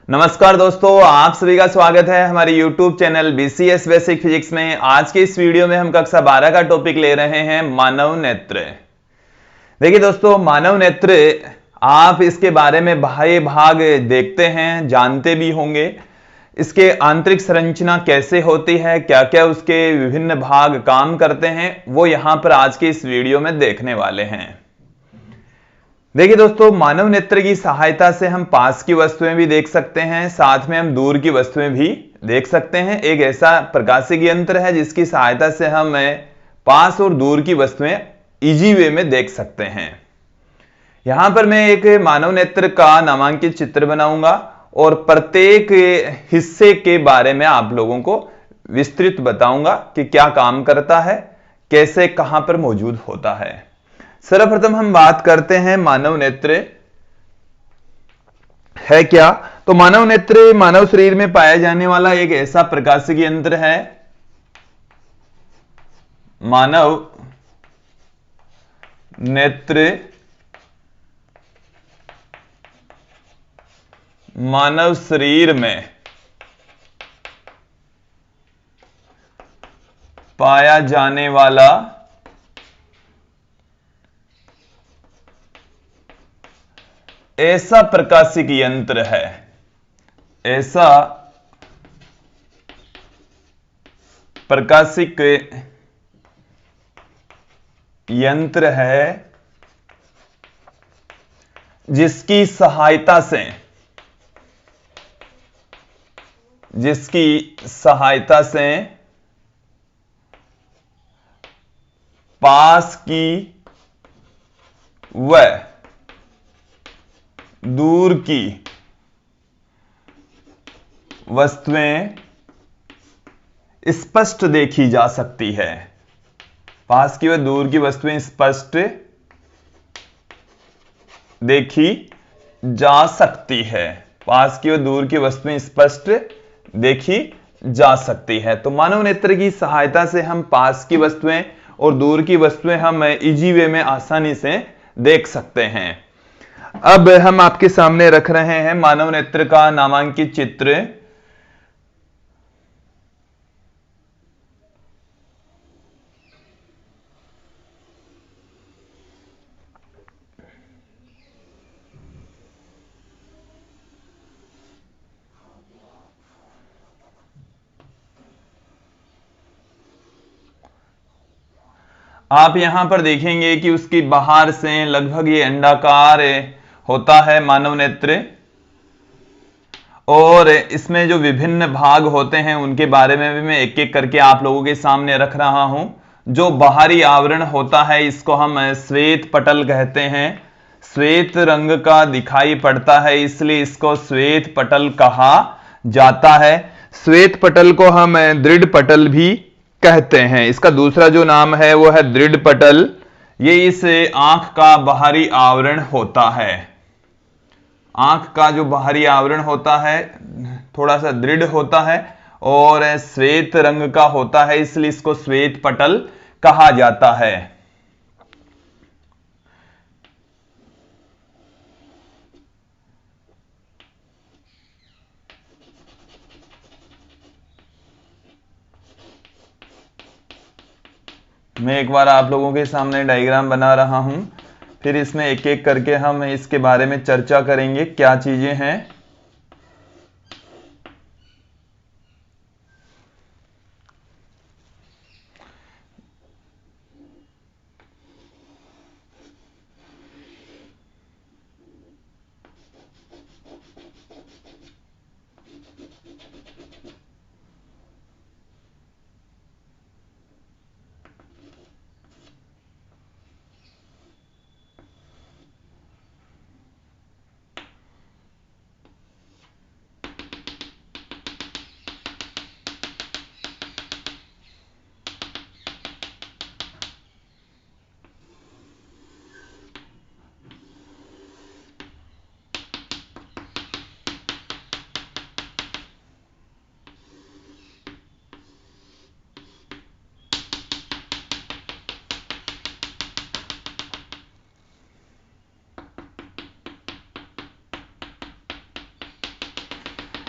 नमस्कार दोस्तों, आप सभी का स्वागत है हमारे YouTube channel BCS basic physics में। आज के इस वीडियो में हम कक्षा 12 का टॉपिक ले रहे हैं मानव नेत्र। देखिए दोस्तों, मानव नेत्र आप इसके बारे में बाह्य भाग देखते हैं, जानते भी होंगे। इसके आंतरिक संरचना कैसे होती है, क्या क्या उसके विभिन्न भाग काम करते हैं, वो यहां पर आज के इस वीडियो में देखने वाले हैं। देखिए दोस्तों, मानव नेत्र की सहायता से हम पास की वस्तुएं भी देख सकते हैं, साथ में हम दूर की वस्तुएं भी देख सकते हैं। एक ऐसा प्रकाशिक यंत्र है जिसकी सहायता से हम पास और दूर की वस्तुएं इजी वे में देख सकते हैं। यहां पर मैं एक मानव नेत्र का नामांकित चित्र बनाऊंगा और प्रत्येक हिस्से के बारे में आप लोगों को विस्तृत बताऊंगा कि क्या काम करता है, कैसे, कहां पर मौजूद होता है। सर्वप्रथम हम बात करते हैं मानव नेत्र है क्या। तो मानव नेत्र मानव शरीर में पाया जाने वाला एक ऐसा प्रकाशिक यंत्र है। मानव नेत्र मानव शरीर में पाया जाने वाला ऐसा प्रकाशिक यंत्र है। ऐसा प्रकाशिक यंत्र है जिसकी सहायता से पास की व दूर की वस्तुएं स्पष्ट देखी जा सकती है। पास की व दूर की वस्तुएं स्पष्ट देखी जा सकती है। पास की व दूर की वस्तुएं स्पष्ट देखी जा सकती है। तो मानव नेत्र की सहायता से हम पास की वस्तुएं और दूर की वस्तुएं हम इजी वे में आसानी से देख सकते हैं। अब हम आपके सामने रख रहे हैं मानव नेत्र का नामांकित चित्र। आप यहां पर देखेंगे कि उसकी बाहर से लगभग ये अंडाकार होता है मानव नेत्र, और इसमें जो विभिन्न भाग होते हैं उनके बारे में भी मैं एक एक करके आप लोगों के सामने रख रहा हूं। जो बाहरी आवरण होता है इसको हम श्वेत पटल कहते हैं। श्वेत रंग का दिखाई पड़ता है इसलिए इसको श्वेत पटल कहा जाता है। श्वेत पटल को हम दृढ़ पटल भी कहते हैं। इसका दूसरा जो नाम है वो है दृढ़ पटल। ये इस आंख का बाहरी आवरण होता है। आंख का जो बाहरी आवरण होता है थोड़ा सा दृढ़ होता है और श्वेत रंग का होता है, इसलिए इसको श्वेत पटल कहा जाता है। मैं एक बार आप लोगों के सामने डायग्राम बना रहा हूं, फिर इसमें एक एक करके हम इसके बारे में चर्चा करेंगे क्या चीजें हैं।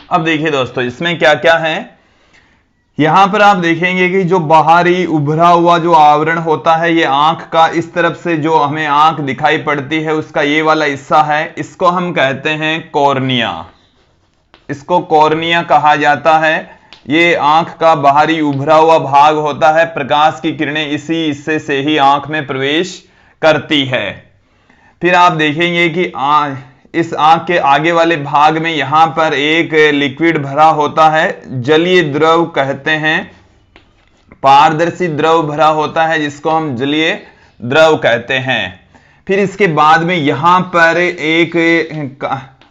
अब देखिए दोस्तों, इसमें क्या क्या है। यहां पर आप देखेंगे कि जो बाहरी उभरा हुआ जो आवरण होता है, ये आंख का, इस तरफ से जो हमें आंख दिखाई पड़ती है उसका ये वाला हिस्सा है, इसको हम कहते हैं कॉर्निया। इसको कॉर्निया कहा जाता है। ये आंख का बाहरी उभरा हुआ भाग होता है। प्रकाश की किरणें इसी हिस्से से ही आंख में प्रवेश करती है। फिर आप देखेंगे कि इस आंख के आगे वाले भाग में यहां पर एक लिक्विड भरा होता है, जलीय द्रव कहते हैं। पारदर्शी द्रव भरा होता है जिसको हम जलीय द्रव कहते हैं। फिर इसके बाद में यहां पर एक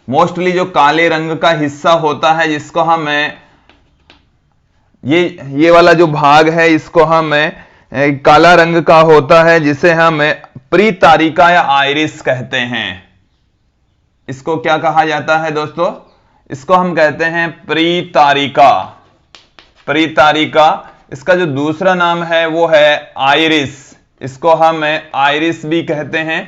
मोस्टली जो काले रंग का हिस्सा होता है, जिसको हम ये वाला जो भाग है इसको हम काला रंग का होता है, जिसे हम परितारिका या आइरिस कहते हैं। इसको क्या कहा जाता है दोस्तों? इसको हम कहते हैं परितारिका। परितारिका। इसका जो दूसरा नाम है वो है आइरिस। इसको हम आइरिस भी कहते हैं,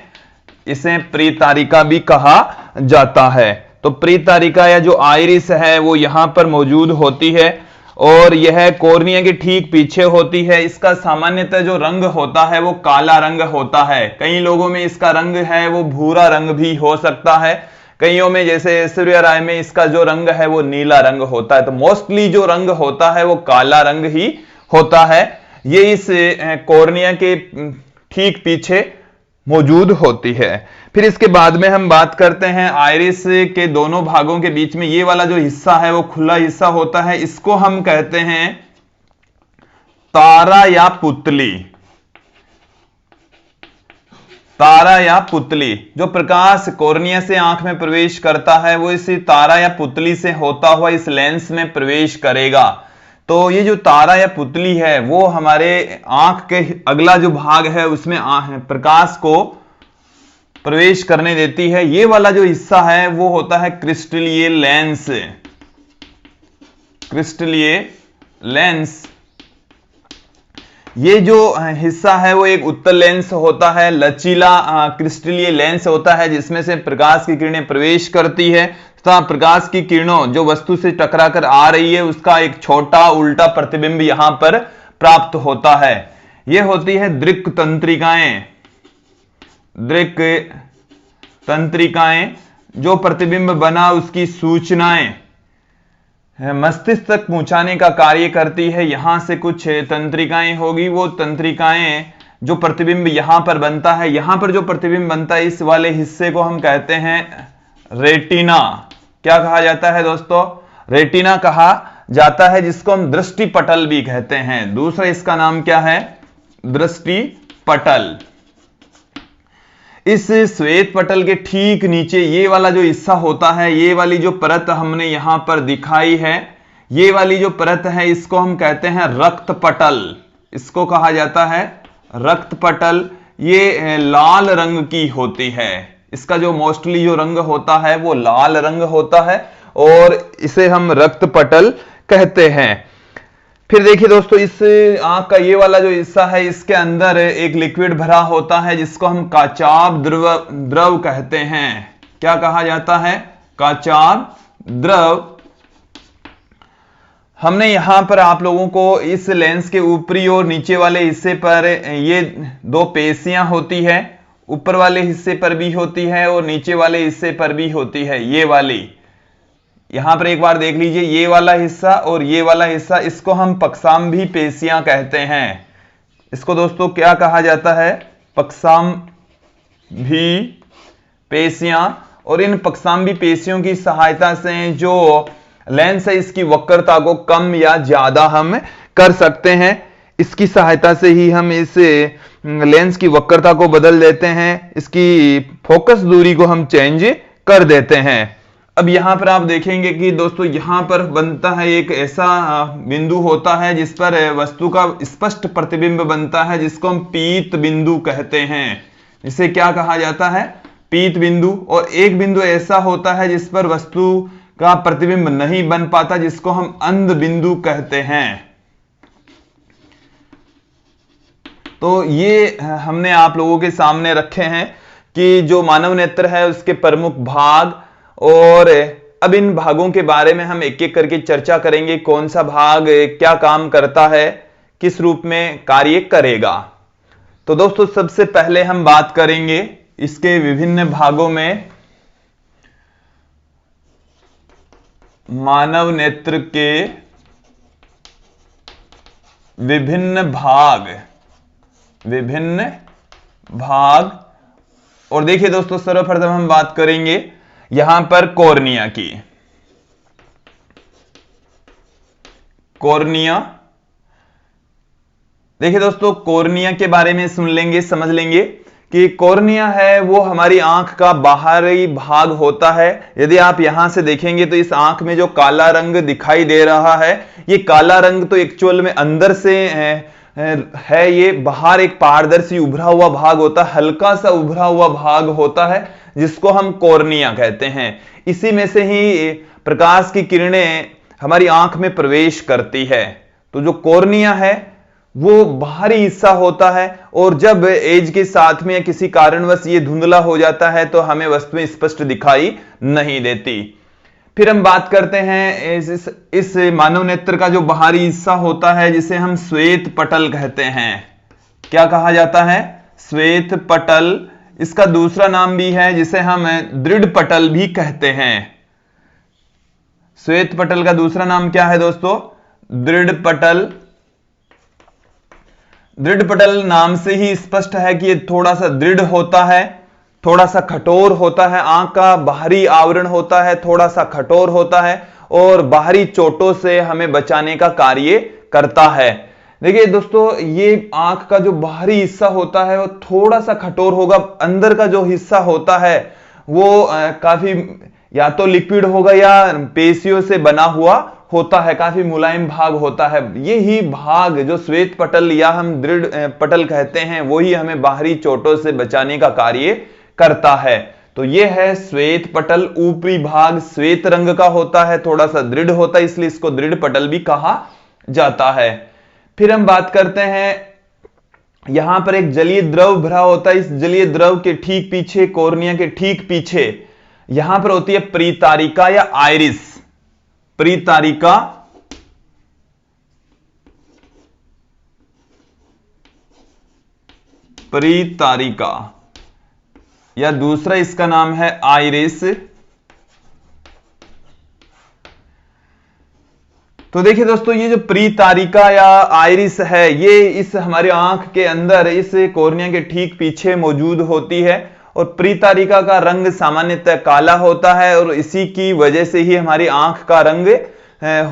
इसे परितारिका भी कहा जाता है। तो परितारिका या जो आइरिस है वो यहां पर मौजूद होती है और यह कॉर्निया के ठीक पीछे होती है। इसका सामान्यतः जो रंग होता है वो काला रंग होता है। कई लोगों में इसका रंग है वो भूरा रंग भी हो सकता है। कईयों में जैसे ऐश्वर्या राय में इसका जो रंग है वो नीला रंग होता है। तो मोस्टली जो रंग होता है वो काला रंग ही होता है। ये इस कॉर्निया के ठीक पीछे मौजूद होती है। फिर इसके बाद में हम बात करते हैं आइरिस के दोनों भागों के बीच में ये वाला जो हिस्सा है वो खुला हिस्सा होता है। इसको हम कहते हैं तारा या पुतली। तारा या पुतली। जो प्रकाश कॉर्निया से आंख में प्रवेश करता है वो इस तारा या पुतली से होता हुआ इस लेंस में प्रवेश करेगा। तो ये जो तारा या पुतली है वो हमारे आंख के अगला जो भाग है उसमें प्रकाश को प्रवेश करने देती है। ये वाला जो हिस्सा है वो होता है क्रिस्टलीय लेंस। क्रिस्टलीय लेंस। ये जो हिस्सा है वो एक उत्तल लेंस होता है, लचीला क्रिस्टलीय लेंस होता है जिसमें से प्रकाश की किरणें प्रवेश करती है तथा प्रकाश की किरणों जो वस्तु से टकराकर आ रही है उसका एक छोटा उल्टा प्रतिबिंब यहां पर प्राप्त होता है। ये होती है दृक् तंत्रिकाएं। दृक् तंत्रिकाएं। जो प्रतिबिंब बना उसकी सूचनाएं मस्तिष्क तक पहुंचाने का कार्य करती है। यहां से कुछ तंत्रिकाएं होगी, वो तंत्रिकाएं जो प्रतिबिंब यहां पर बनता है, यहां पर जो प्रतिबिंब बनता है इस वाले हिस्से को हम कहते हैं रेटिना। क्या कहा जाता है दोस्तों? रेटिना कहा जाता है, जिसको हम दृष्टि पटल भी कहते हैं। दूसरा इसका नाम क्या है? दृष्टि पटल। इस श्वेत पटल के ठीक नीचे ये वाला जो हिस्सा होता है, ये वाली जो परत हमने यहां पर दिखाई है, ये वाली जो परत है इसको हम कहते हैं रक्त पटल। इसको कहा जाता है रक्त पटल। ये लाल रंग की होती है। इसका जो मोस्टली जो रंग होता है वो लाल रंग होता है और इसे हम रक्त पटल कहते हैं। फिर देखिए दोस्तों, इस आंख का ये वाला जो हिस्सा है इसके अंदर एक लिक्विड भरा होता है जिसको हम काचाभ द्रव कहते हैं। क्या कहा जाता है? काचाभ द्रव। हमने यहां पर आप लोगों को इस लेंस के ऊपरी और नीचे वाले हिस्से पर ये दो पेशियां होती है, ऊपर वाले हिस्से पर भी होती है और नीचे वाले हिस्से पर भी होती है। ये वाली यहां पर एक बार देख लीजिए, ये वाला हिस्सा और ये वाला हिस्सा, इसको हम पक्षाम्भी पेशियां कहते हैं। इसको दोस्तों क्या कहा जाता है? पक्षाम्भी पेशियां। और इन पक्षाम्भी पेशियों की सहायता से जो लेंस है इसकी वक्रता को कम या ज्यादा हम कर सकते हैं। इसकी सहायता से ही हम इस लेंस की वक्रता को बदल देते हैं, इसकी फोकस दूरी को हम चेंज कर देते हैं। अब यहां पर आप देखेंगे कि दोस्तों यहां पर बनता है एक ऐसा बिंदु होता है जिस पर वस्तु का स्पष्ट प्रतिबिंब बनता है, जिसको हम पीत बिंदु कहते हैं। इसे क्या कहा जाता है? पीत बिंदु। और एक बिंदु ऐसा होता है जिस पर वस्तु का प्रतिबिंब नहीं बन पाता, जिसको हम अंध बिंदु कहते हैं। तो ये हमने आप लोगों के सामने रखे हैं कि जो मानव नेत्र है उसके प्रमुख भाग और अब इन भागों के बारे में हम एक एक करके चर्चा करेंगे, कौन सा भाग क्या काम करता है, किस रूप में कार्य करेगा। तो दोस्तों सबसे पहले हम बात करेंगे इसके विभिन्न भागों में मानव नेत्र के विभिन्न भाग। और देखिए दोस्तों, सर्वप्रथम हम बात करेंगे यहां पर कॉर्निया की। कॉर्निया, देखिए दोस्तों, कॉर्निया के बारे में सुन लेंगे, समझ लेंगे कि कॉर्निया है वो हमारी आंख का बाहरी भाग होता है। यदि आप यहां से देखेंगे तो इस आंख में जो काला रंग दिखाई दे रहा है, ये काला रंग तो एक्चुअल में अंदर से है, ये बाहर एक पारदर्शी उभरा हुआ भाग होता है, हल्का सा उभरा हुआ भाग होता है जिसको हम कॉर्निया कहते हैं। इसी में से ही प्रकाश की किरणें हमारी आंख में प्रवेश करती है। तो जो कॉर्निया है वो बाहरी हिस्सा होता है, और जब एज के साथ में किसी कारणवश ये धुंधला हो जाता है तो हमें वस्तुएं स्पष्ट दिखाई नहीं देती। फिर हम बात करते हैं इस मानव नेत्र का जो बाहरी हिस्सा होता है, जिसे हम श्वेत पटल कहते हैं। क्या कहा जाता है? श्वेत पटल। इसका दूसरा नाम भी है जिसे हम दृढ़ पटल भी कहते हैं। श्वेत पटल का दूसरा नाम क्या है दोस्तों? दृढ़ पटल। दृढ़ पटल नाम से ही स्पष्ट है कि ये थोड़ा सा दृढ़ होता है, थोड़ा सा कठोर होता है। आंख का बाहरी आवरण होता है थोड़ा सा कठोर होता है, और बाहरी चोटों से हमें बचाने का कार्य करता है। देखिए दोस्तों, ये आंख का जो बाहरी हिस्सा होता है वो थोड़ा सा कठोर होगा। अंदर का जो हिस्सा होता है वो काफी या तो लिक्विड होगा या पेशियों से बना हुआ होता है, काफी मुलायम भाग होता है। यही भाग जो श्वेत पटल या हम दृढ़ पटल कहते हैं, वही हमें बाहरी चोटों से बचाने का कार्य करता है। तो यह है श्वेत पटल। ऊपरी भाग श्वेत रंग का होता है, थोड़ा सा दृढ़ होता है, इसलिए इसको दृढ़ पटल भी कहा जाता है। फिर हम बात करते हैं, यहां पर एक जलीय द्रव भरा होता है। इस जलीय द्रव के ठीक पीछे, कॉर्निया के ठीक पीछे, यहां पर होती है परितारिका या आइरिस। परितारिका, परितारिका या दूसरा इसका नाम है आइरिस। तो देखिए दोस्तों, ये जो परितारिका या आइरिस है, ये इस हमारी आंख के अंदर इस कॉर्निया के ठीक पीछे मौजूद होती है। और परितारिका का रंग सामान्यतः काला होता है, और इसी की वजह से ही हमारी आंख का रंग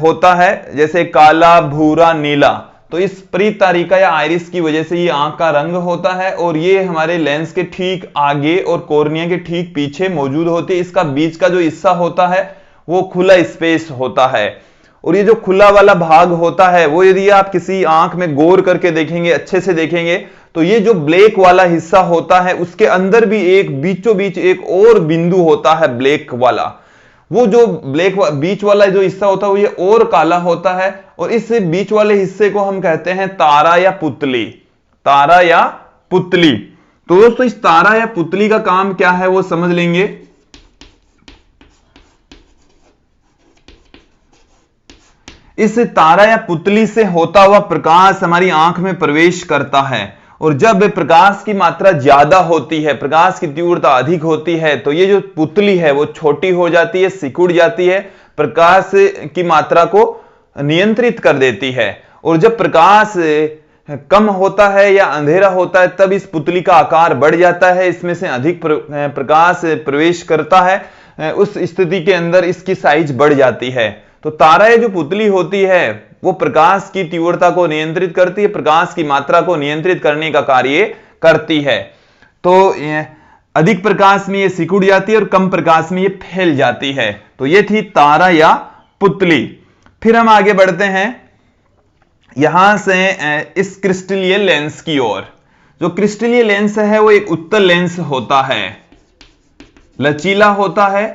होता है, जैसे काला, भूरा, नीला। तो इस परितारिका या आइरिस की वजह से ये आंख का रंग होता है, और ये हमारे लेंस के ठीक आगे और कॉर्निया के ठीक पीछे मौजूद होती है। इसका बीच का जो हिस्सा होता है वो खुला स्पेस होता है, और ये जो खुला वाला भाग होता है वो यदि आप किसी आंख में गौर करके देखेंगे, अच्छे से देखेंगे, तो ये जो ब्लैक वाला हिस्सा होता है उसके अंदर भी एक बीचों बीच एक और बिंदु होता है ब्लैक वाला। वो जो ब्लैक बीच वाला जो हिस्सा होता है वो ये और काला होता है, और इस बीच वाले हिस्से को हम कहते हैं तारा या पुतली। तारा या पुतली। तो दोस्तों, इस तारा या पुतली का काम क्या है वो समझ लेंगे। इस तारा या पुतली से होता हुआ प्रकाश हमारी आंख में प्रवेश करता है, और जब प्रकाश की मात्रा ज्यादा होती है, प्रकाश की तीव्रता अधिक होती है, तो ये जो पुतली है वो छोटी हो जाती है, सिकुड़ जाती है, प्रकाश की मात्रा को नियंत्रित कर देती है। और जब प्रकाश कम होता है या अंधेरा होता है, तब इस पुतली का आकार बढ़ जाता है, इसमें से अधिक प्रकाश प्रवेश करता है। उस स्थिति के अंदर इसकी साइज बढ़ जाती है। तो तारा जो पुतली होती है वो प्रकाश की तीव्रता को नियंत्रित करती है, प्रकाश की मात्रा को नियंत्रित करने का कार्य करती है। तो अधिक प्रकाश में ये सिकुड़ जाती है और कम प्रकाश में ये फैल जाती है। तो ये थी तारा या पुतली। फिर हम आगे बढ़ते हैं यहां से इस क्रिस्टलीय लेंस की ओर। जो क्रिस्टलीय लेंस है वो एक उत्तल लेंस होता है, लचीला होता है।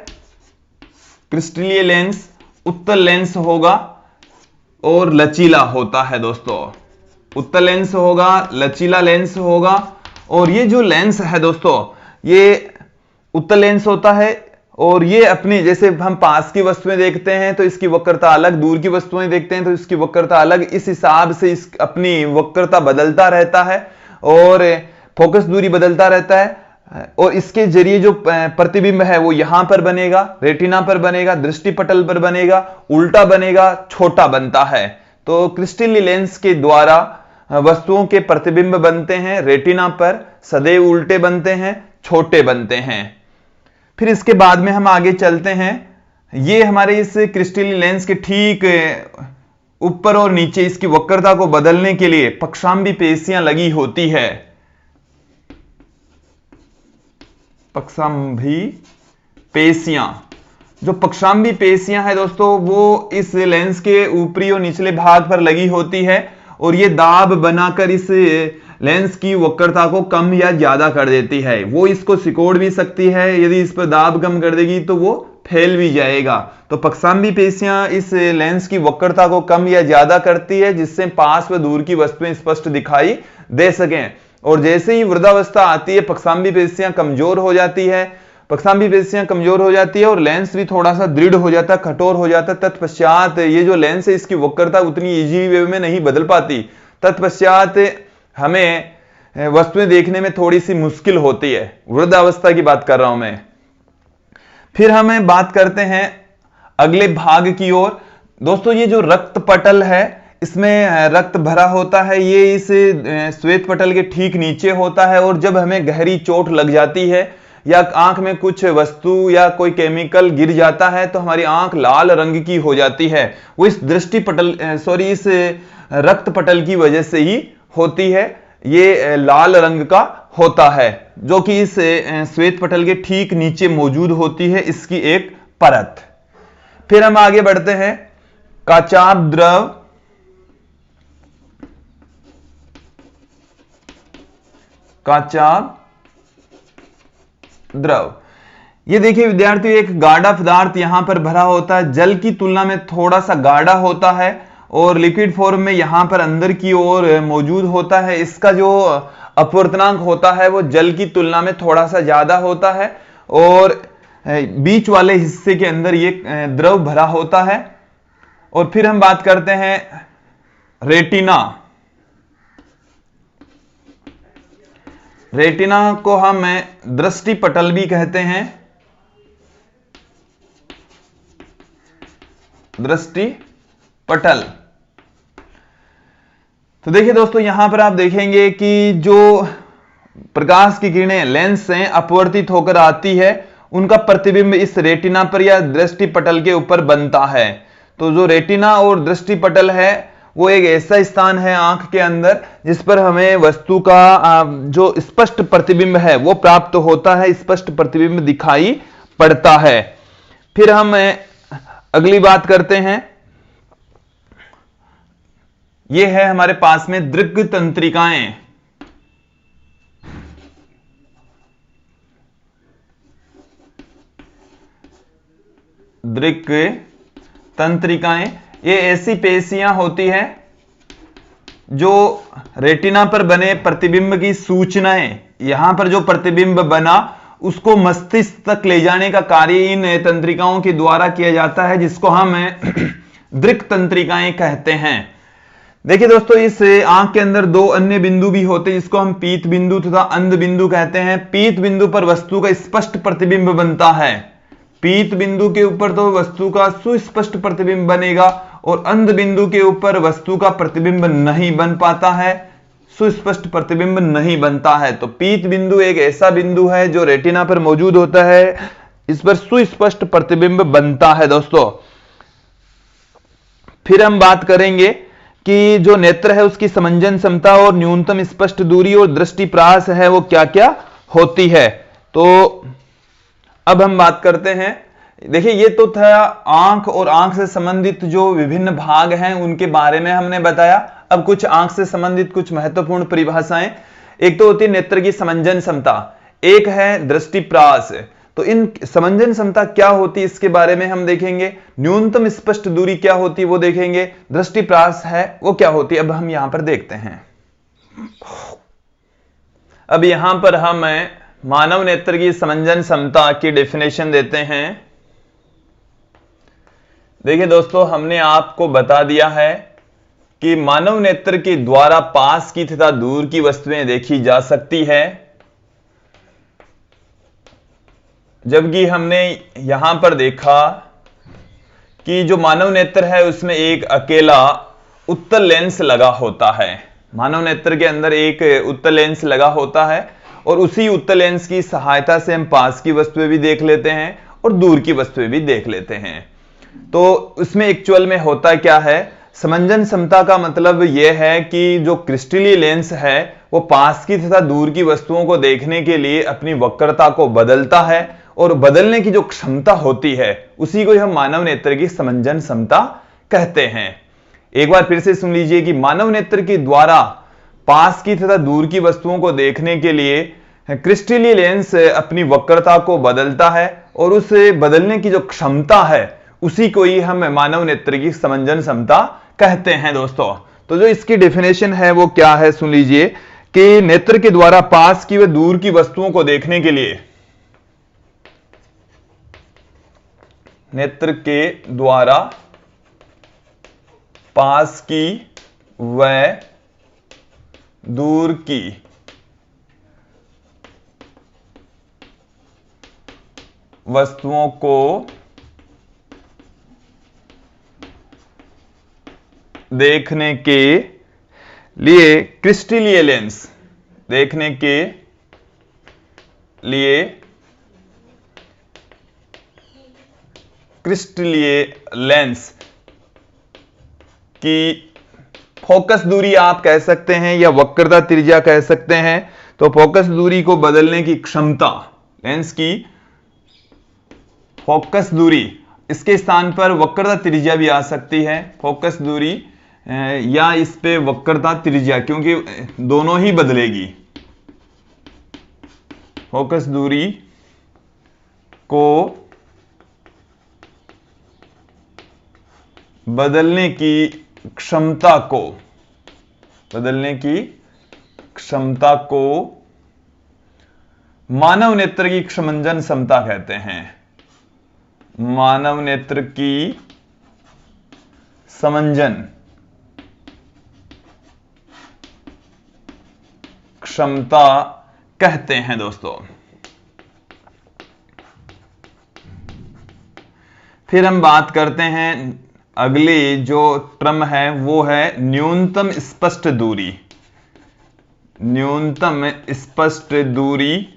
क्रिस्टलीय लेंस उत्तल लेंस होगा और लचीला होता है दोस्तों। उत्तल लेंस होगा, लचीला लेंस होगा। और ये जो लेंस है दोस्तों, ये उत्तल लेंस होता है और ये अपनी, जैसे हम पास की वस्तुएं देखते हैं तो इसकी वक्रता अलग, दूर की वस्तुएं देखते हैं तो इसकी वक्रता अलग, इस हिसाब से इस अपनी वक्रता बदलता रहता है और फोकस दूरी बदलता रहता है। और इसके जरिए जो प्रतिबिंब है वो यहां पर बनेगा, रेटिना पर बनेगा, दृष्टि पटल पर बनेगा, उल्टा बनेगा, छोटा बनता है। तो क्रिस्टलीय लेंस के द्वारा वस्तुओं के प्रतिबिंब बनते हैं, रेटिना पर सदैव उल्टे बनते हैं, छोटे बनते हैं। फिर इसके बाद में हम आगे चलते हैं। ये हमारे इस क्रिस्टलीय लेंस के ठीक ऊपर और नीचे इसकी वक्रता को बदलने के लिए पक्षांबी पेशियां लगी होती है। पक्षांबी पेशियां, जो पक्षांबी पेशियां है दोस्तों, वो इस लेंस के ऊपरी और निचले भाग पर लगी होती है और ये दाब बनाकर इस लेंस की वक्रता को कम या ज्यादा कर देती है। वो इसको सिकोड़ भी सकती है, यदि इस पर दाब कम कर देगी तो वो फैल भी जाएगा। तो पक्षांबी पेशियां इस लेंस की वक्रता को कम या ज्यादा करती है, जिससे पास व दूर की वस्तुएं स्पष्ट दिखाई दे सकें। और जैसे ही वृद्धावस्था आती है पक्षांबी पेशियां कमजोर हो जाती है, पक्षांबी पेशियां कमजोर हो जाती है और लेंस भी थोड़ा सा दृढ़ हो जाता है, कठोर हो जाता है। तत्पश्चात ये जो लेंस है इसकी वक्रता उतनी इजी वे में नहीं बदल पाती। तत्पश्चात हमें वस्तुएं देखने में थोड़ी सी मुश्किल होती है। वृद्धावस्था की बात कर रहा हूं मैं। फिर हमें बात करते हैं अगले भाग की ओर। दोस्तों ये जो रक्त पटल है इसमें रक्त भरा होता है, ये इस श्वेत पटल के ठीक नीचे होता है। और जब हमें गहरी चोट लग जाती है या आंख में कुछ वस्तु या कोई केमिकल गिर जाता है तो हमारी आंख लाल रंग की हो जाती है। वो इस दृष्टि पटल इस रक्त पटल की वजह से ही होती है। ये लाल रंग का होता है जो कि इस श्वेत पटल के ठीक नीचे मौजूद होती है, इसकी एक परत। फिर हम आगे बढ़ते हैं। काचाभ द्रव, काचाभ द्रव, ये देखिए विद्यार्थियों, एक गाढ़ा पदार्थ यहां पर भरा होता है, जल की तुलना में थोड़ा सा गाढ़ा होता है और लिक्विड फॉर्म में यहां पर अंदर की ओर मौजूद होता है। इसका जो अपवर्तनांक होता है वो जल की तुलना में थोड़ा सा ज्यादा होता है और बीच वाले हिस्से के अंदर ये द्रव भरा होता है। और फिर हम बात करते हैं रेटिना। रेटिना को हम दृष्टि पटल भी कहते हैं, दृष्टि पटल। तो देखिए दोस्तों यहां पर आप देखेंगे कि जो प्रकाश की किरणें लेंस से अपवर्तित होकर आती है उनका प्रतिबिंब इस रेटिना पर या दृष्टि पटल के ऊपर बनता है। तो जो रेटिना और दृष्टि पटल है वो एक ऐसा स्थान है आंख के अंदर जिस पर हमें वस्तु का जो स्पष्ट प्रतिबिंब है वो प्राप्त होता है, स्पष्ट प्रतिबिंब दिखाई पड़ता है। फिर हम अगली बात करते हैं। ये है हमारे पास में दृक् तंत्रिकाएं। दृक् तंत्रिकाएं, ये ऐसी पेशियां होती हैं जो रेटिना पर बने प्रतिबिंब की सूचनाएं, यहां पर जो प्रतिबिंब बना उसको मस्तिष्क तक ले जाने का कार्य इन तंत्रिकाओं के द्वारा किया जाता है, जिसको हम दृक् तंत्रिकाएं कहते हैं। देखिए दोस्तों इस आंख के अंदर दो अन्य बिंदु भी होते हैं जिसको हम पीत बिंदु तथा अंध बिंदु कहते हैं। पीत बिंदु पर वस्तु का स्पष्ट प्रतिबिंब बनता है, पीत बिंदु के ऊपर तो वस्तु का सुस्पष्ट प्रतिबिंब बनेगा और अंध बिंदु के ऊपर वस्तु का प्रतिबिंब नहीं बन पाता है, सुस्पष्ट प्रतिबिंब नहीं बनता है। तो पीत बिंदु एक ऐसा बिंदु है जो रेटिना पर मौजूद होता है, इस पर सुस्पष्ट प्रतिबिंब बनता है दोस्तों। फिर हम बात करेंगे कि जो नेत्र है उसकी समंजन क्षमता और न्यूनतम स्पष्ट दूरी और दृष्टि प्रास है वो क्या क्या होती है। तो अब हम बात करते हैं। देखिए ये तो था आंख और आंख से संबंधित जो विभिन्न भाग हैं उनके बारे में हमने बताया। अब कुछ आंख से संबंधित कुछ महत्वपूर्ण परिभाषाएं। एक तो होती है नेत्र की समंजन क्षमता, एक है दृष्टि प्रास। तो इन समंजन क्षमता क्या होती है इसके बारे में हम देखेंगे। न्यूनतम स्पष्ट दूरी क्या होती है वो देखेंगे। दृष्टि प्रास है वो क्या होती है अब हम यहां पर देखते हैं। अब यहां पर हम मानव नेत्र की समंजन क्षमता की डेफिनेशन देते हैं। देखिए दोस्तों, हमने आपको बता दिया है कि मानव नेत्र के द्वारा पास की तथा दूर की वस्तुएं देखी जा सकती है, जबकि हमने यहां पर देखा कि जो मानव नेत्र है उसमें एक अकेला उत्तल लेंस लगा होता है। मानव नेत्र के अंदर एक उत्तल लेंस लगा होता है और उसी उत्तल लेंस की सहायता से हम पास की वस्तुएं भी देख लेते हैं और दूर की वस्तुएं भी देख लेते हैं। तो उसमें एक्चुअल में होता क्या है, समंजन क्षमता का मतलब यह है कि जो क्रिस्टलीय लेंस है वो पास की तथा दूर की वस्तुओं को देखने के लिए अपनी वक्रता को बदलता है और बदलने की जो क्षमता होती है उसी को हम मानव नेत्र की समंजन क्षमता कहते हैं। एक बार फिर से सुन लीजिए कि मानव नेत्र के द्वारा पास की तथा दूर की वस्तुओं को देखने के लिए क्रिस्टलीय लेंस अपनी वक्रता को बदलता है और उस बदलने की जो क्षमता है उसी को ही हम मानव नेत्र की समंजन क्षमता कहते हैं दोस्तों। तो जो इसकी डेफिनेशन है वो क्या है, सुन लीजिए कि नेत्र के द्वारा पास की व दूर की वस्तुओं को देखने के लिए, नेत्र के द्वारा पास की व दूर की वस्तुओं को देखने के लिए क्रिस्टलीय लेंस, देखने के लिए क्रिस्टलीय लेंस की फोकस दूरी आप कह सकते हैं या वक्रता त्रिज्या कह सकते हैं। तो फोकस दूरी को बदलने की क्षमता, लेंस की फोकस दूरी, इसके स्थान पर वक्रता त्रिज्या भी आ सकती है, फोकस दूरी या इस पे वक्रता त्रिज्या, क्योंकि दोनों ही बदलेगी। फोकस दूरी को बदलने की क्षमता को, बदलने की क्षमता को मानव नेत्र की समंजन क्षमता कहते हैं। मानव नेत्र की समंजन क्षमता कहते हैं दोस्तों। फिर हम बात करते हैं, अगली जो टर्म है वो है न्यूनतम स्पष्ट दूरी। न्यूनतम स्पष्ट दूरी,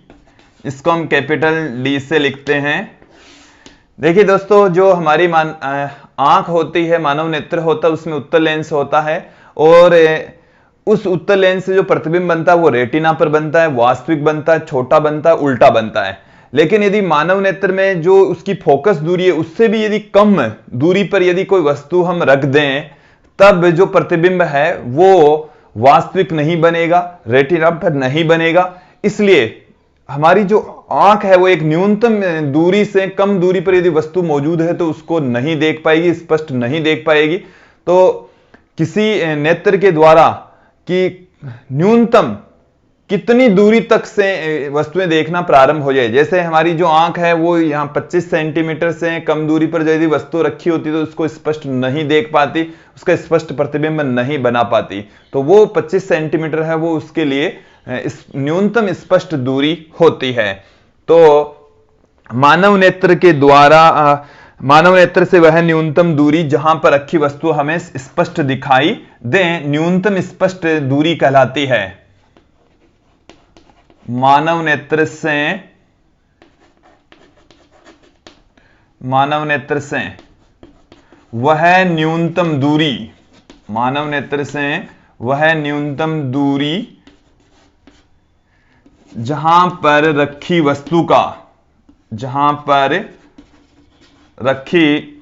इसको हम कैपिटल डी से लिखते हैं। देखिए दोस्तों, जो हमारी आंख होती है, मानव नेत्र होता है, उसमें उत्तल लेंस होता है और उस उत्तल लेंस से जो प्रतिबिंब बनता है वो रेटिना पर बनता है, वास्तविक बनता है, छोटा बनता है, उल्टा बनता है। लेकिन यदि मानव नेत्र में जो उसकी फोकस दूरी है उससे भी यदि कम दूरी पर यदि कोई वस्तु हम रख दें, तब जो प्रतिबिंब है वो वास्तविक नहीं बनेगा, रेटिना पर नहीं बनेगा। इसलिए हमारी जो आंख है वो एक न्यूनतम दूरी से कम दूरी पर यदि वस्तु मौजूद है तो उसको नहीं देख पाएगी, स्पष्ट नहीं देख पाएगी। तो किसी नेत्र के द्वारा कि न्यूनतम कितनी दूरी तक से वस्तुएं देखना प्रारंभ हो जाए, जैसे हमारी जो आंख है वो यहां 25 सेंटीमीटर से कम दूरी पर यदि वस्तु रखी होती तो उसको स्पष्ट नहीं देख पाती, उसका स्पष्ट प्रतिबिंब नहीं बना पाती। तो वो 25 सेंटीमीटर है वो उसके लिए न्यूनतम स्पष्ट दूरी होती है। तो मानव नेत्र के द्वारा मानव नेत्र से वह न्यूनतम दूरी जहां पर रखी वस्तु हमें स्पष्ट दिखाई दे, न्यूनतम स्पष्ट दूरी कहलाती है। मानव नेत्र से वह न्यूनतम दूरी, मानव नेत्र से वह न्यूनतम दूरी जहां पर रखी वस्तु का, जहां पर रखी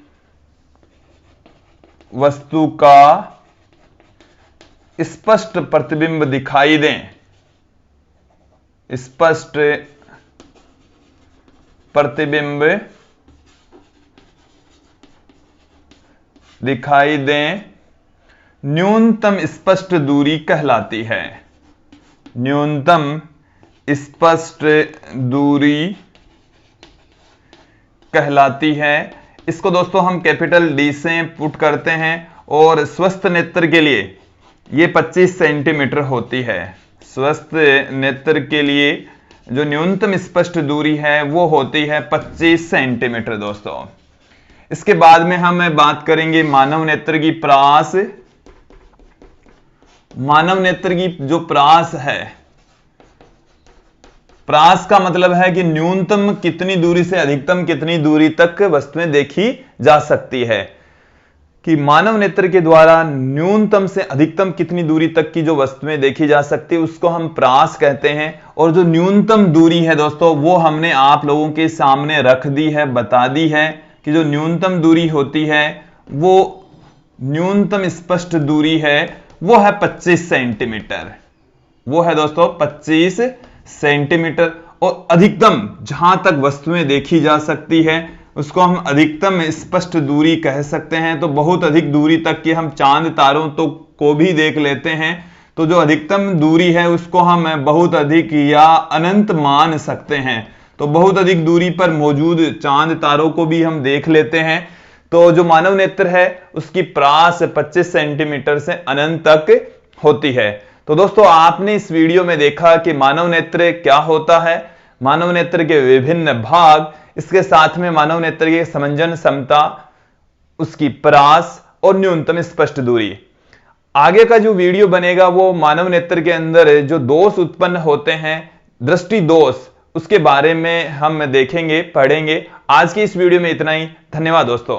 वस्तु का स्पष्ट प्रतिबिंब दिखाई दें, स्पष्ट प्रतिबिंब दिखाई दें, न्यूनतम स्पष्ट दूरी कहलाती है। न्यूनतम स्पष्ट दूरी कहलाती है। इसको दोस्तों हम कैपिटल डी से पुट करते हैं और स्वस्थ नेत्र के लिए ये 25 सेंटीमीटर होती है। स्वस्थ नेत्र के लिए जो न्यूनतम स्पष्ट दूरी है वो होती है 25 सेंटीमीटर दोस्तों। इसके बाद में हम बात करेंगे मानव नेत्र की प्रास। मानव नेत्र की जो प्रास है, प्रास का मतलब है कि न्यूनतम कितनी दूरी से अधिकतम कितनी दूरी तक वस्तुएं देखी जा सकती है, कि मानव नेत्र के द्वारा न्यूनतम से अधिकतम कितनी दूरी तक की जो वस्तुएं देखी जा सकती है उसको हम प्रास कहते हैं। और जो न्यूनतम दूरी है दोस्तों वो हमने आप लोगों के सामने रख दी है, बता दी है कि जो न्यूनतम दूरी होती है वो न्यूनतम स्पष्ट दूरी है वो है 25 सेंटीमीटर। वो है दोस्तों 25 सेंटीमीटर। और अधिकतम जहां तक वस्तुएं देखी जा सकती है उसको हम अधिकतम स्पष्ट दूरी कह सकते हैं। तो बहुत अधिक दूरी तक की हम चांद तारों तो को भी देख लेते हैं, तो जो अधिकतम दूरी है उसको हम बहुत अधिक या अनंत मान सकते हैं। तो बहुत अधिक दूरी पर मौजूद चांद तारों को भी हम देख लेते हैं। तो जो मानव नेत्र है उसकी प्रास 25 सेंटीमीटर से अनंत तक होती है। तो दोस्तों आपने इस वीडियो में देखा कि मानव नेत्र क्या होता है, मानव नेत्र के विभिन्न भाग, इसके साथ में मानव नेत्र की समंजन क्षमता, उसकी प्रास और न्यूनतम स्पष्ट दूरी। आगे का जो वीडियो बनेगा वो मानव नेत्र के अंदर जो दोष उत्पन्न होते हैं, दृष्टि दोष, उसके बारे में हम देखेंगे, पढ़ेंगे। आज की इस वीडियो में इतना ही। धन्यवाद दोस्तों।